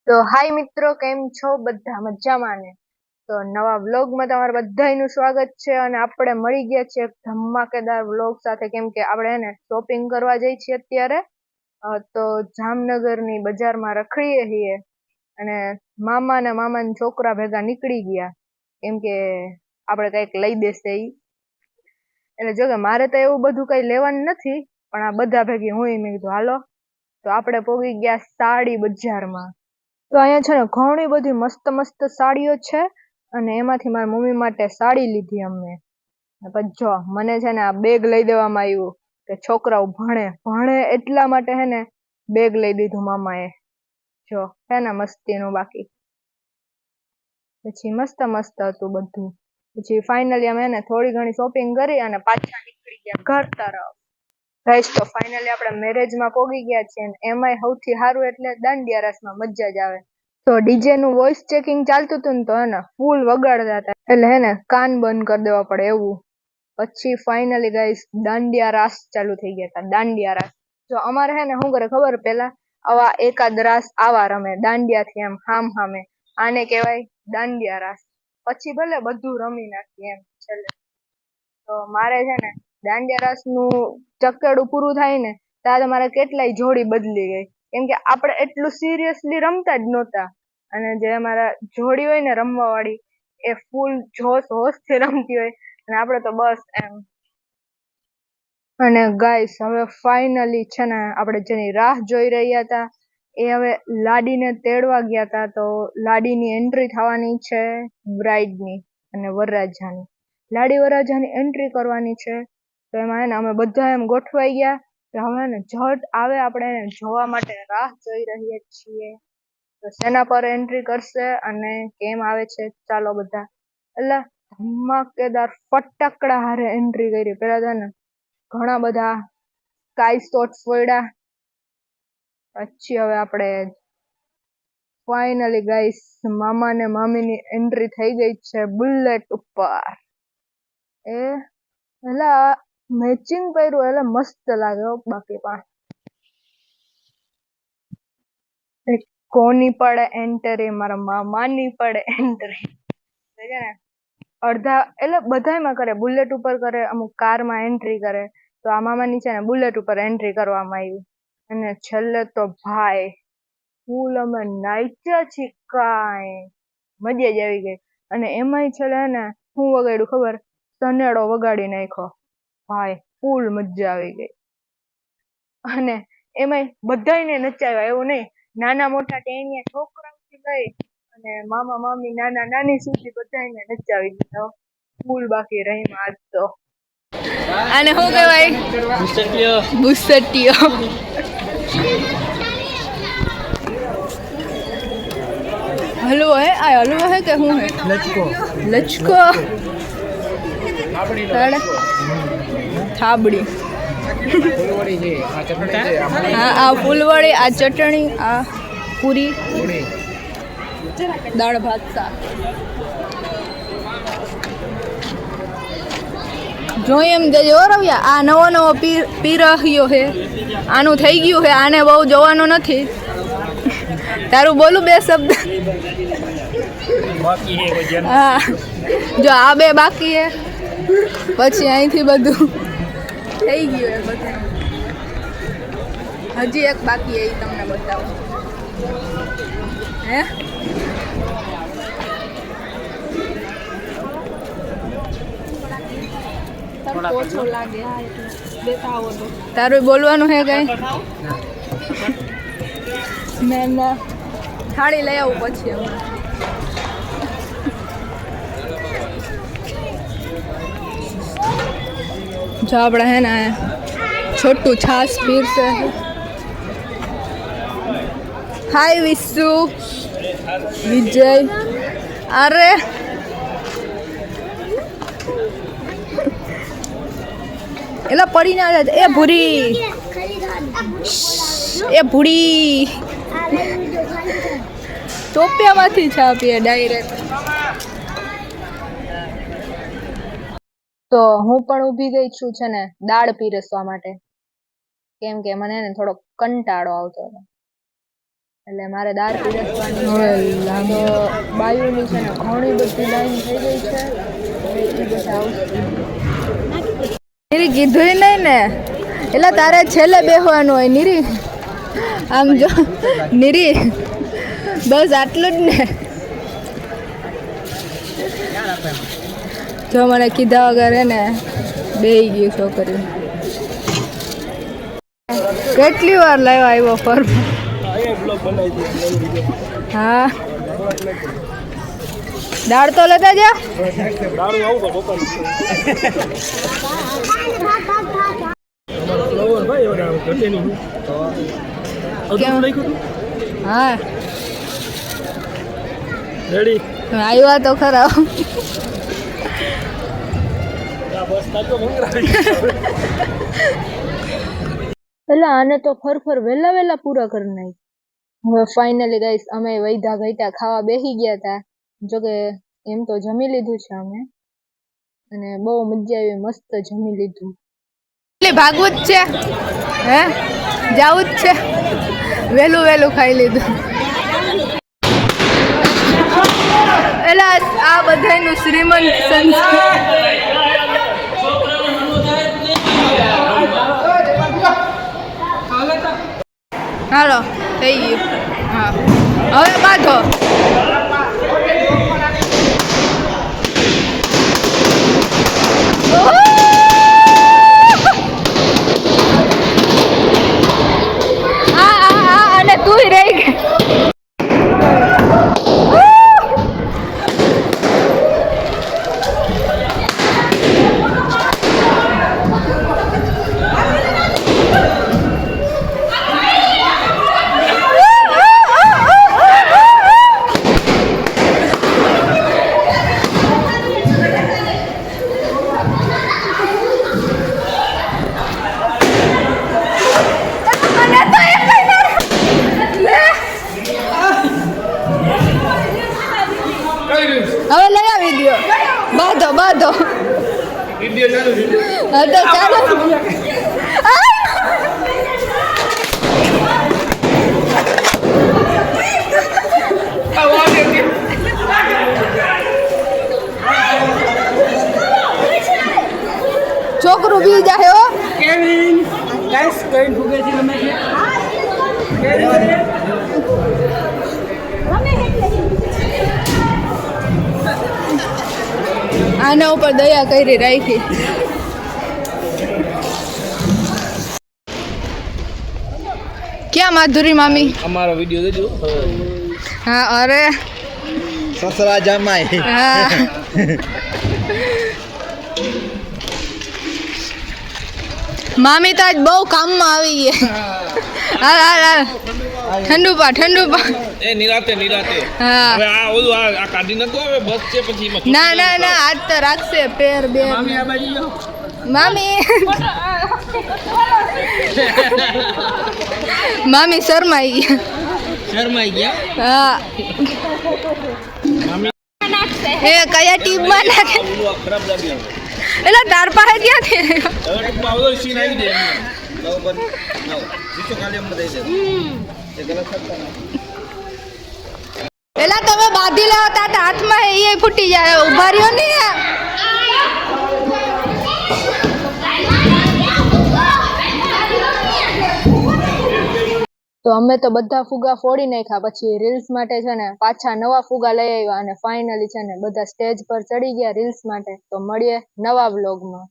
તો હાય મિત્રો, કેમ છો બધા? મજામાં ને? તો નવા વ્લોગમાં તમારું બધાનું સ્વાગત છે. અને આપણે મળી ગયા છીએ એક ધમાકેદાર વ્લોગ સાથે, કેમ કે આપણે એને શોપિંગ કરવા જઈ છીએ અત્યારે. તો જામનગરની બજારમાં રખડીએ છીએ અને મામા ને મામાના છોકરા ભેગા નીકળી ગયા, કેમ કે આપણે કંઈક લઈ દેશે ઈ. એટલે જો કે મારે તો એવું બધું કઈ લેવાનું નથી, પણ આ બધા ભેગી હું મેં કીધું હાલો. તો આપણે પોગી ગયા સાડી બજારમાં. તો અહીંયા છે ને ઘણી બધી મસ્ત મસ્ત સાડીઓ છે, અને એમાંથી મારી મમ્મી માટે સાડી લીધી અમે. પછી જો મને છે ને આ બેગ લઈ દેવામાં આવ્યું કે છોકરાઓ ભણે એટલા માટે હે ને બેગ લઈ દીધું મામાએ. જો હે ને મસ્તીનું. બાકી પછી મસ્ત મસ્ત હતું બધું. પછી ફાઇનલી અમે એને થોડી ઘણી શોપિંગ કરી અને પાછા નીકળી ગયા ઘર તરફ. ગાઈસ, તો ફાઇનલી આપણે મેરેજમાં પોગી ગયા છીએ, એમાંય સૌથી સારું એટલે દાંડિયા રાસમાં મજા જ આવે. તો ડીજે નું વોઇસ ચેકિંગ ચાલતું હતું ને, તો હે ને ફૂલ વગાડતા હતા, એટલે હે ને કાન બંધ કરી દેવા પડે એવું. પછી ફાઇનલી ગાઈસ દાંડિયા રાસ ચાલુ થઈ ગયા હતા. દાંડિયા રાસ જો અમારે હે ને શું કરે ખબર? પેલા આવા એકાદ રાસ આવા રમે દાંડિયાથી એમ હામ હામે, આને કહેવાય દાંડિયા રાસ. પછી ભલે બધું રમી નાખીએ એમ છેલ્લે. તો મારે છે ને દાંડિયા રાસ નું ચક્કડું પૂરું થાય ને ત્યાં તમારે કેટલાય જોડી બદલી ગઈ, કેમ કે આપણે એટલું સિરિયસલી રમતા જ નહોતા. અને જે અમારા જોડી હોય ને રમવા વાળી, એ ફૂલ જોશ હોશ થી રમતી હોય, અને આપણે તો બસ એમ. અને ગાઈસ હવે ફાઇનલી છે ને આપણે જેની રાહ જોઈ રહ્યા હતા એ હવે લાડીને તેડવા ગયા હતા. તો લાડીની એન્ટ્રી થવાની છે, બ્રાઇડની અને વરરાજાની. લાડી વરરાજાની એન્ટ્રી કરવાની છે, તો એમાં હે ને અમે બધા એમ ગોઠવાઈ ગયા કે હવે ને ઝટ આવે, આપણે એને જોવા માટે રાહ જોઈ રહ્યા છીએ. તો સેના પર એન્ટ્રી કરશે અને કેમ આવે છે, ચાલો બધા. એટલે ધમાકેદાર ફટાકડા હારે એન્ટ્રી કરી. પેલા તો ને ઘણા બધા સ્કાય શોટ્સ ફોડ્યા. પછી હવે આપણે ફાઇનલી ગાઈસ મામા ને મામીની એન્ટ્રી થઈ ગઈ છે બુલેટ ઉપર. એ એટલે મેચિંગ કર્યું એટલે મસ્ત લાગે. બાકી પણ કોની પડે એન્ટ્રી? મારા મામાની પડે એન્ટ્રી. અડધા એટલે બધામાં કરે, બુલેટ ઉપર કરે, અમુક કારમાં એન્ટ્રી કરે. તો આ મામાની છે ને બુલેટ ઉપર એન્ટ્રી કરવામાં આવી. અને છેલ્લે તો ભાઈ ફૂલ અમે નાચ્યા છીએ, કાંઈ મજા જ આવી ગઈ. અને એમાંય છેલ્લે ને શું વગાડ્યું ખબર? સનેડો વગાડી નાખ્યો ભાઈ, ફૂલ મજા આવી ગઈ. અને એમાંય બધાને નચાવ્યા, એવું નહીં, નાના મોટા ટેણિયા છોકરાઓથી લઈ અને મામા મામી નાના નાની સુધી બધાને નચાવી દીધો ફૂલ. બાકી રહીમાં આજ તો આને શું કહેવાય? બુસટિયો. હલવો હે? આ હલવો હે કે શું હે? લચકો. થાબડી. હા, આ ફૂલવડી, આ ચટણી, આ પૂરી, દાળ ભાત શાક. જોઈ એમ જજો રવ્યા. આ નવો નવો પીરહ્યો હે, આનું થઈ ગયું હે, આને બહુ જોવાનું નથી. તારું બોલું બે શબ્દ? હા, જો આ બે બાકી હે, પછી અહીંથી બધું થઈ ગયું હે બધું. હજી એક બાકી હે, એ તમને બતાવું. હે ઓછો લાગે. તારું બોલવાનું હે કઈ? ના, થાળી લઈ આવું પછી. જો આપણે હે ને છોટું છાસ પીરશે. હાય વિશુ, વિજય. અરે એલા પડી ના જાય. એ ભૂરી, એ ભૂરી ટોપિયામાંથી ચા પીએ ડાયરેક્ટ. તો હું પણ ઊભી ગઈ છું છે ને દાળ પીરસવા માટે, કેમ કે મને ને થોડો કંટાળો આવતો હતો. એટલે મારે દાળ પીરસવાની છે. તો બાયુની છે ને ઘણી બધી લાઈન થઈ ગઈ છે. હવે એ બધા આવશે. નીરી કીધું નહીં ને, એટલે તારે છેલ્લે બેસવાનું હોય નીરી. આમ જો નીરી, બસ આટલું જ ને. જો મને કીધા વગર ને બેહી ગયું છોકરી. કેટલી વાર લાવ્યો આવ્યો ફર. હા દાળ તો લેતા જા. હા આવ્યા તો ખરા. એટલે આને તો ફર વહેલા પૂરા કરી નાખ. હવે ફાઇનલી ગાઈસ અમે વૈધા ઘઈટા ખાવા બેસી ગયા હતા. જોકે એમ તો જમી લીધું છે અમે, અને બહુ મજા આવી, મસ્ત જમી લીધું. એટલે ભાગવું જ છે, હે જાવું જ છે, વહેલું ખાઈ લીધું. એટલે આ બધાનું શ્રીમંત સંસ્કાર. હાલો થઈ ગયું. હા હવે બાંધો. અને તું રહી ગઈ. હવે લઈ આવી દો. બાંધો ચાલો. છોકરું બી જાય હો. આના ઉપર દયા કરી રાખી. ક્યાં માધુરી મામી? અમારો વિડિયો દેજો. હા અરે સસરા જમાઈ. હા મામી તો આજ બહુ કામમાં આવી ગઈ. હા ઠંડુ પા. એ નિરાતે. હા હવે આ ઓલું આ કાઢી નતો હવે બસ છે પછી એમાં. ના આજ તો રાખશે પેર બે. મામી આ બાજુ જાઓ. મામી શરમાઈ ગયા. હા મામી એ કયા ટીમમાં નાખે? ઓલું ખરાબ લાગ્યું. એટલે તાર પાસે ક્યાંથી? હવે ટીમમાં ઓલો સીન આવી દે. બરોબર. જીતો ખાલી અમને દઈ દે. એ ગલત કરતા નથી. પેલા તમે બાંધી લેતા હતા હાથમાં, એ ફૂટી જાય. ઉભા રહ્યો ને. તો અમે તો બધા ફુગા ફોડી નાખ્યા. પછી રીલ્સ માટે છે ને પાછા નવા ફુગા લઈ આવ્યા, અને ફાઇનલી છે ને બધા સ્ટેજ પર ચડી ગયા રીલ્સ માટે. તો મળીએ નવા વ્લોગમાં.